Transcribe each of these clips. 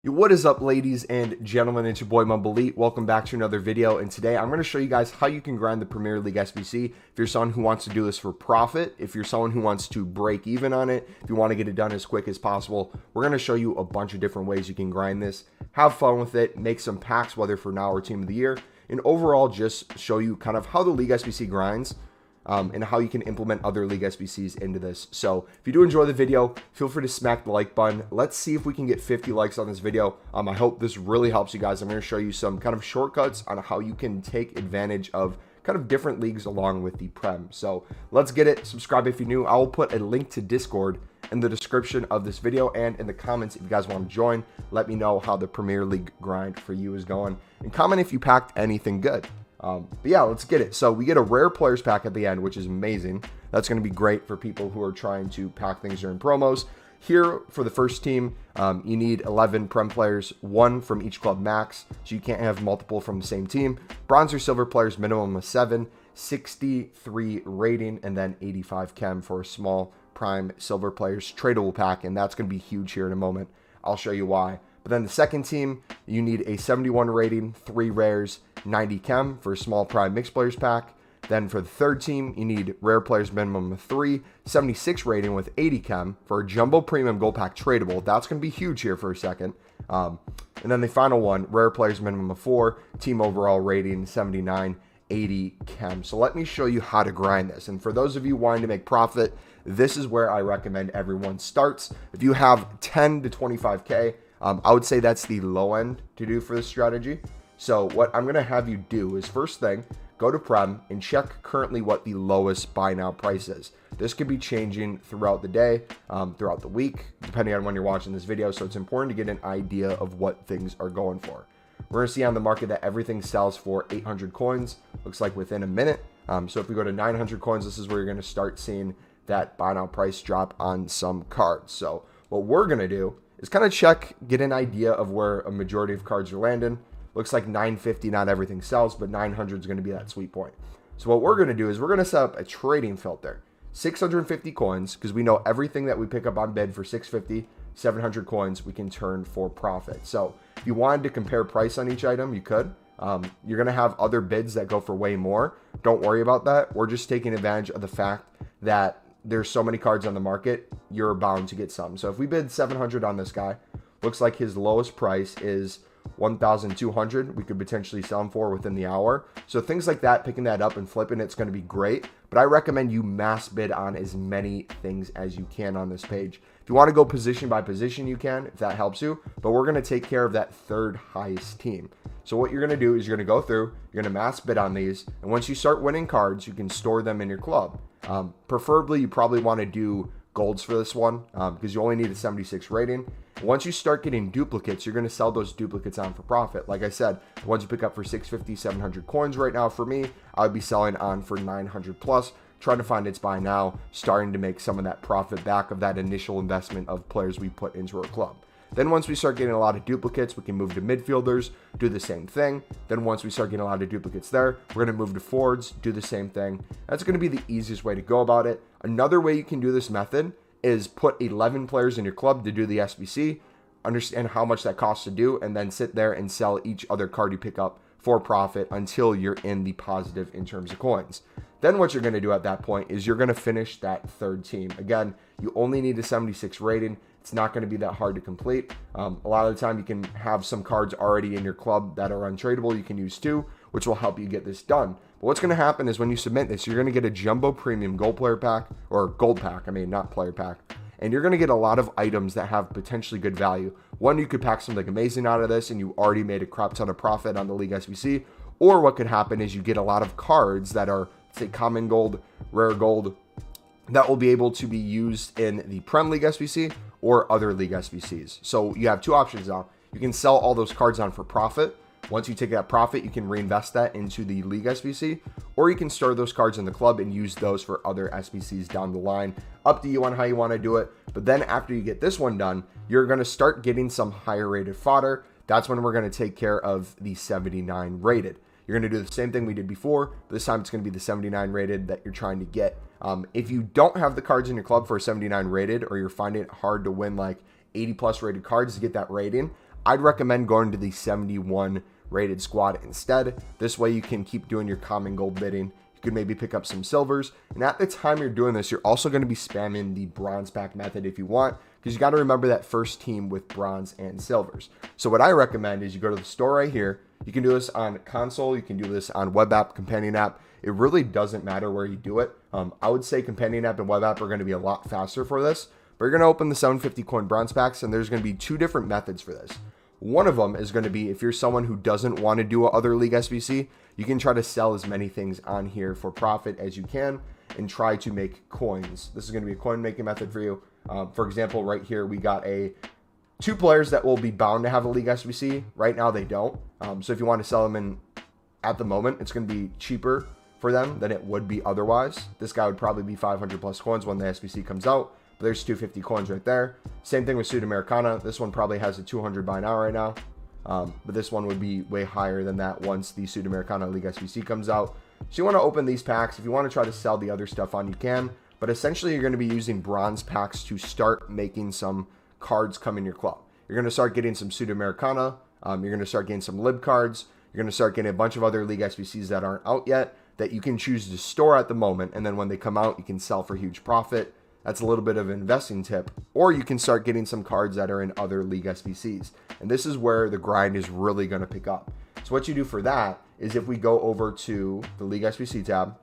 Yo, what is up, ladies and gentlemen? It's your boy MumboElite. Welcome back to another video, and today I'm going to show you guys how you can grind the Premier League SBC. If you're someone who wants to do this for profit, if you're someone who wants to break even on it, if you want to get it done as quick as possible, we're going to show you a bunch of different ways you can grind this. Have fun with it, make some packs, whether for now or Team of the Year, and overall just show you kind of how the League SBC grinds. And how you can implement other League SBCs into this. So if you do enjoy the video, feel free to smack the like button. Let's see if we can get 50 likes on this video. I hope this really helps you guys. I'm going to show you some kind of shortcuts on how you can take advantage of kind of different leagues along with the Prem. So let's get it. Subscribe if you're new. I will put a link to Discord in the description of this video and in the comments if you guys want to join. Let me know how the Premier League grind for you is going, and comment if you packed anything good. But yeah, let's get it. So we get a rare players pack at the end, which is amazing. That's going to be great for people who are trying to pack things during promos. Here for the first team, you need 11 Prem players, 1 from each club max, so you can't have multiple from the same team. Bronze or silver players, minimum of 7, 63 rating, and then 85 chem for a small prime silver players tradable pack, and that's going to be huge here in a moment. I'll show you why. But then the second team, you need a 71 rating, 3 rares, 90 chem for a small prime mixed players pack. Then for the third team, you need rare players minimum of 3, 76 rating with 80 chem for a jumbo premium gold pack tradable. That's going to be huge here for a second. And then the final one, rare players minimum of 4, team overall rating 79, 80 chem. So let me show you how to grind this. And for those of you wanting to make profit, this is where I recommend everyone starts. If you have 10 to 25K, I would say that's the low end to do for this strategy. So what I'm going to have you do is, first thing, go to Prem and check currently what the lowest buy now price is. This could be changing throughout the day, throughout the week, depending on when you're watching this video. So it's important to get an idea of what things are going for. We're going to see on the market that everything sells for 800 coins, looks like within a minute. So if we go to 900 coins, this is where you're going to start seeing that buy now price drop on some cards. So what we're going to do is kind of check, get an idea of where a majority of cards are landing. Looks like 950, not everything sells, but 900 is going to be that sweet point. So what we're going to do is we're going to set up a trading filter. 650 coins, because we know everything that we pick up on bid for 650, 700 coins, we can turn for profit. So if you wanted to compare price on each item, you could. You're going to have other bids that go for way more. Don't worry about that. We're just taking advantage of the fact that there's so many cards on the market, you're bound to get some. So if we bid 700 on this guy, looks like his lowest price is 1,200. We could potentially sell him for within the hour. So things like that, picking that up and flipping it's going to be great. But I recommend you mass bid on as many things as you can on this page. If you want to go position by position, you can, if that helps you. But we're going to take care of that third highest team. So what you're going to do is you're going to go through, you're going to mass bid on these. And once you start winning cards, you can store them in your club. Preferably, you probably want to do golds for this one because you only need a 76 rating. Once you start getting duplicates, you're going to sell those duplicates on for profit. Like I said, the ones you pick up for 650, 700 coins right now for me, I would be selling on for 900 plus, trying to find its buy now, starting to make some of that profit back of that initial investment of players we put into our club. Then once we start getting a lot of duplicates, we can move to midfielders, do the same thing. Then once we start getting a lot of duplicates there, we're going to move to forwards, do the same thing. That's going to be the easiest way to go about it. Another way you can do this method is put 11 players in your club to do the SBC, understand how much that costs to do, and then sit there and sell each other card you pick up for profit until you're in the positive in terms of coins. Then what you're going to do at that point is you're going to finish that third team. Again, you only need a 76 rating. It's not going to be that hard to complete. A lot of the time you can have some cards already in your club that are untradeable. You can use 2, which will help you get this done. But what's going to happen is when you submit this, you're going to get a jumbo premium gold player pack, or gold pack, I mean, not player pack. And you're going to get a lot of items that have potentially good value. One, you could pack something amazing out of this and you already made a crap ton of profit on the League SBC. Or what could happen is you get a lot of cards that are, say, common gold, rare gold, that will be able to be used in the Prem League SBC or other League SBCs. So you have 2 options now. You can sell all those cards on for profit. Once you take that profit, you can reinvest that into the League SBC, or you can store those cards in the club and use those for other SBCs down the line. Up to you on how you want to do it. But then after you get this one done, you're going to start getting some higher rated fodder. That's when we're going to take care of the 79 rated. You're going to do the same thing we did before, but this time it's going to be the 79 rated that you're trying to get. If you don't have the cards in your club for a 79 rated, or you're finding it hard to win like 80 plus rated cards to get that rating, I'd recommend going to the 71 rated squad instead. This way you can keep doing your common gold bidding. You could maybe pick up some silvers. And at the time you're doing this, you're also going to be spamming the bronze pack method if you want, because you got to remember that first team with bronze and silvers. So what I recommend is you go to the store right here. You can do this on console. You can do this on web app, companion app. It really doesn't matter where you do it. I would say companion app and web app are going to be a lot faster for this. But you're going to open the 750 coin bronze packs, and there's going to be two different methods for this. One of them is going to be if you're someone who doesn't want to do other league SBC, you can try to sell as many things on here for profit as you can and try to make coins. This is going to be a coin making method for you. For example, right here, we got two players that will be bound to have a league SBC. Right now, they don't. So if you want to sell them at the moment, it's going to be cheaper for them than it would be otherwise. This guy would probably be 500 plus coins when the SBC comes out. But there's 250 coins right there. Same thing with Sudamericana. This one probably has a 200 by now right now. But this one would be way higher than that once the Sudamericana League SBC comes out. So you want to open these packs. If you want to try to sell the other stuff on, you can. But essentially, you're going to be using bronze packs to start making some cards come in your club. You're going to start getting some Sudamericana. You're going to start getting some lib cards. You're going to start getting a bunch of other League SBCs that aren't out yet that you can choose to store at the moment. And then when they come out, you can sell for huge profit. That's a little bit of an investing tip. Or you can start getting some cards that are in other League SBCs. And this is where the grind is really going to pick up. So what you do for that is if we go over to the League SBC tab,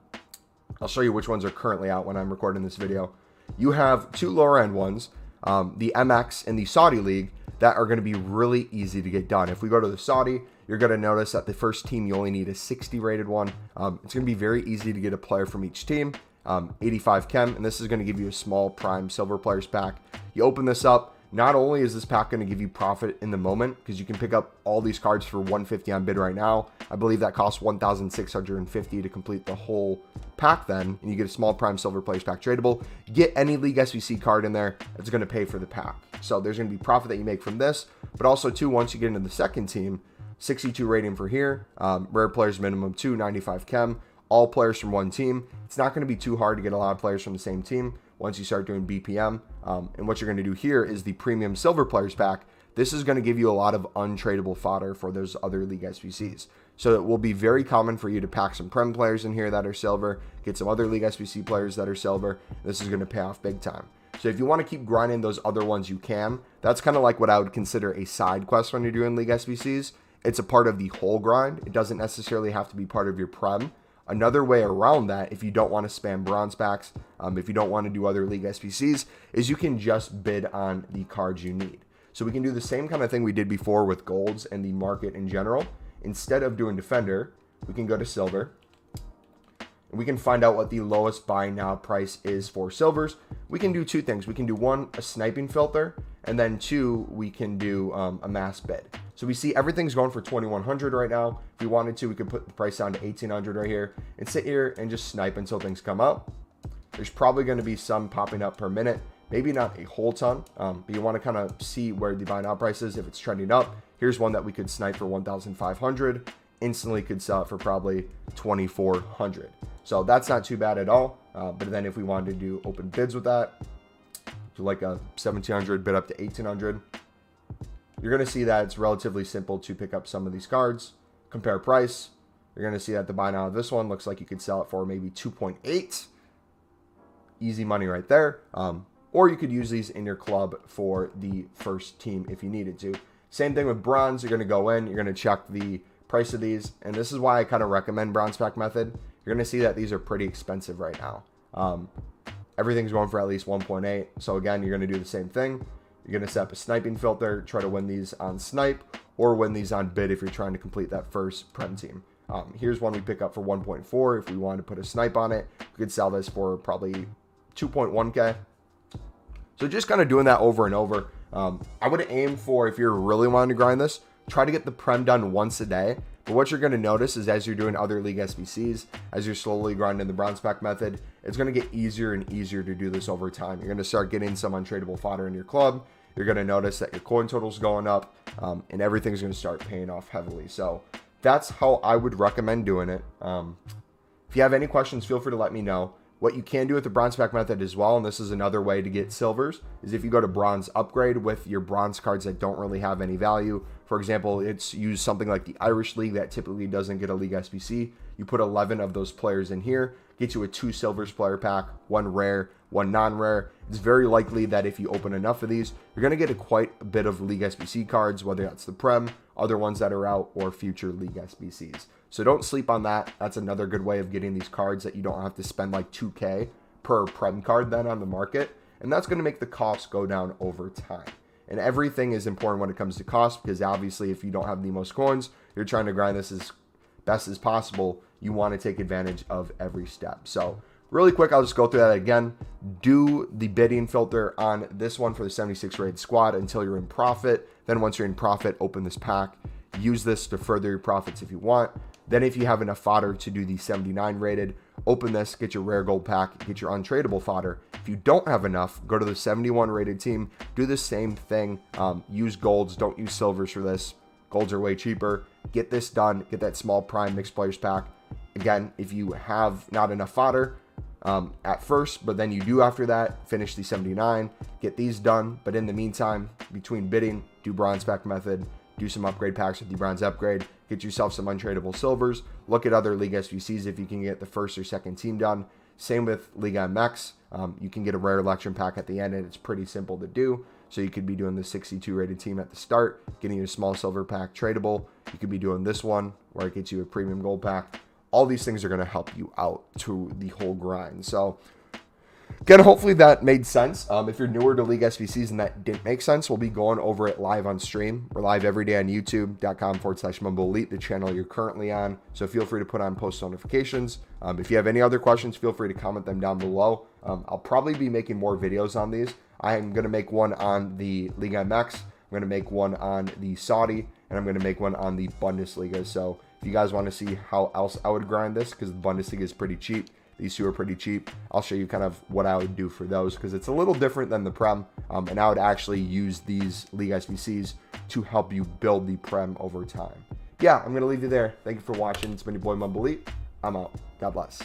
I'll show you which ones are currently out when I'm recording this video. You have two lower end ones, the MX and the Saudi League, that are going to be really easy to get done. If we go to the Saudi, you're going to notice that the first team, you only need a 60 rated one. It's going to be very easy to get a player from each team. 85 chem, and this is going to give you a small prime silver players pack. You open this up. Not only is this pack going to give you profit in the moment, because you can pick up all these cards for 150 on bid right now. I believe that costs 1,650 to complete the whole pack then, and you get a small prime silver players pack tradable. Get any League SBC card in there, it's going to pay for the pack. So there's going to be profit that you make from this, but also too, once you get into the second team, 62 rating for here, rare players minimum 2, 95 chem, all players from one team. It's not going to be too hard to get a lot of players from the same team once you start doing BPM. And what you're going to do here is the premium silver players pack. This is going to give you a lot of untradeable fodder for those other League SBCs. So it will be very common for you to pack some Prem players in here that are silver, get some other League SBC players that are silver. This is going to pay off big time. So if you want to keep grinding those other ones, you can. That's kind of like what I would consider a side quest when you're doing League SBCs. It's a part of the whole grind. It doesn't necessarily have to be part of your Prem. Another way around that, if you don't want to spam bronze packs, if you don't want to do other League SBCs, is you can just bid on the cards you need. So we can do the same kind of thing we did before with golds and the market in general. Instead of doing defender, we can go to silver. And we can find out what the lowest buy now price is for silvers. We can do two things. We can do one, a sniping filter, and then two, we can do a mass bid. So we see everything's going for 2,100 right now. If we wanted to, we could put the price down to 1,800 right here and sit here and just snipe until things come up. There's probably going to be some popping up per minute. Maybe not a whole ton, but you want to kind of see where the buy now price is. If it's trending up, here's one that we could snipe for 1,500. Instantly could sell it for probably 2,400. So that's not too bad at all. But then if we wanted to do open bids with that, to like a 1,700 bid up to 1,800, you're going to see that it's relatively simple to pick up some of these cards, compare price. You're going to see that the buy now of this one looks like you could sell it for maybe 2.8. Easy money right there. Or you could use these in your club for the first team if you needed to. Same thing with bronze. You're going to go in, you're going to check the price of these. And this is why I kind of recommend bronze pack method. You're going to see that these are pretty expensive right now. Everything's going for at least 1.8. So again, you're going to do the same thing. You're going to set up a sniping filter, try to win these on snipe, or win these on bid if you're trying to complete that first Prem team. Here's one we pick up for 1.4. If we wanted to put a snipe on it, we could sell this for probably 2.1K. So just kind of doing that over and over. I would aim for, if you're really wanting to grind this, try to get the Prem done once a day. But what you're going to notice is as you're doing other League SBCs, as you're slowly grinding the bronze pack method, it's going to get easier and easier to do this over time. You're going to start getting some untradeable fodder in your club. You're going to notice that your coin total's going up, and everything's going to start paying off heavily. So that's how I would recommend doing it. If you have any questions, feel free to let me know. What you can do with the bronze pack method as well, and this is another way to get silvers, is if you go to bronze upgrade with your bronze cards that don't really have any value. For example, it's use something like the Irish League that typically doesn't get a League SBC. You put 11 of those players in here, get you a 2 silvers player pack, 1 rare, 1 non-rare. It's very likely that if you open enough of these, you're going to get quite a bit of League SBC cards, whether that's the Prem, other ones that are out, or future League SBCs. So don't sleep on that. That's another good way of getting these cards that you don't have to spend like 2K per Prem card then on the market. And that's going to make the cost go down over time. And everything is important when it comes to cost, because obviously if you don't have the most coins, you're trying to grind this as best as possible. You want to take advantage of every step. So really quick, I'll just go through that again. Do the bidding filter on this one for the 76 rated squad until you're in profit. Then once you're in profit, open this pack. Use this to further your profits if you want. Then if you have enough fodder to do the 79 rated, open this, get your rare gold pack, get your untradeable fodder. If you don't have enough, go to the 71 rated team, do the same thing. Use golds, don't use silvers for this. Golds are way cheaper. Get this done, get that small prime mixed players pack. Again, if you have not enough fodder at first, but then you do after that, finish the 79, get these done. But in the meantime, between bidding, do bronze pack method, do some upgrade packs with the bronze upgrade, get yourself some untradeable silvers, look at other League SBCs if you can get the first or second team done. Same with Liga MX. You can get a rare election pack at the end, and it's pretty simple to do. So you could be doing the 62 rated team at the start, getting you a small silver pack tradable. You could be doing this one where it gets you a premium gold pack. All these things are going to help you out to the whole grind. So again, hopefully that made sense. If you're newer to League SBCs and that didn't make sense, we'll be going over it live on stream. We're live every day on youtube.com/MumboElite, the channel you're currently on. So feel free to put on post notifications. If you have any other questions, feel free to comment them down below. I'll probably be making more videos on these. I'm going to make one on the Liga MX. I'm going to make one on the Saudi, and I'm going to make one on the Bundesliga. So if you guys want to see how else I would grind this, because the Bundesliga is pretty cheap, these two are pretty cheap, I'll show you kind of what I would do for those, because it's a little different than the Prem, and I would actually use these League SBCs to help you build the Prem over time. Yeah, I'm going to leave you there. Thank you for watching. It's been your boy MumboElite. I'm out. God bless.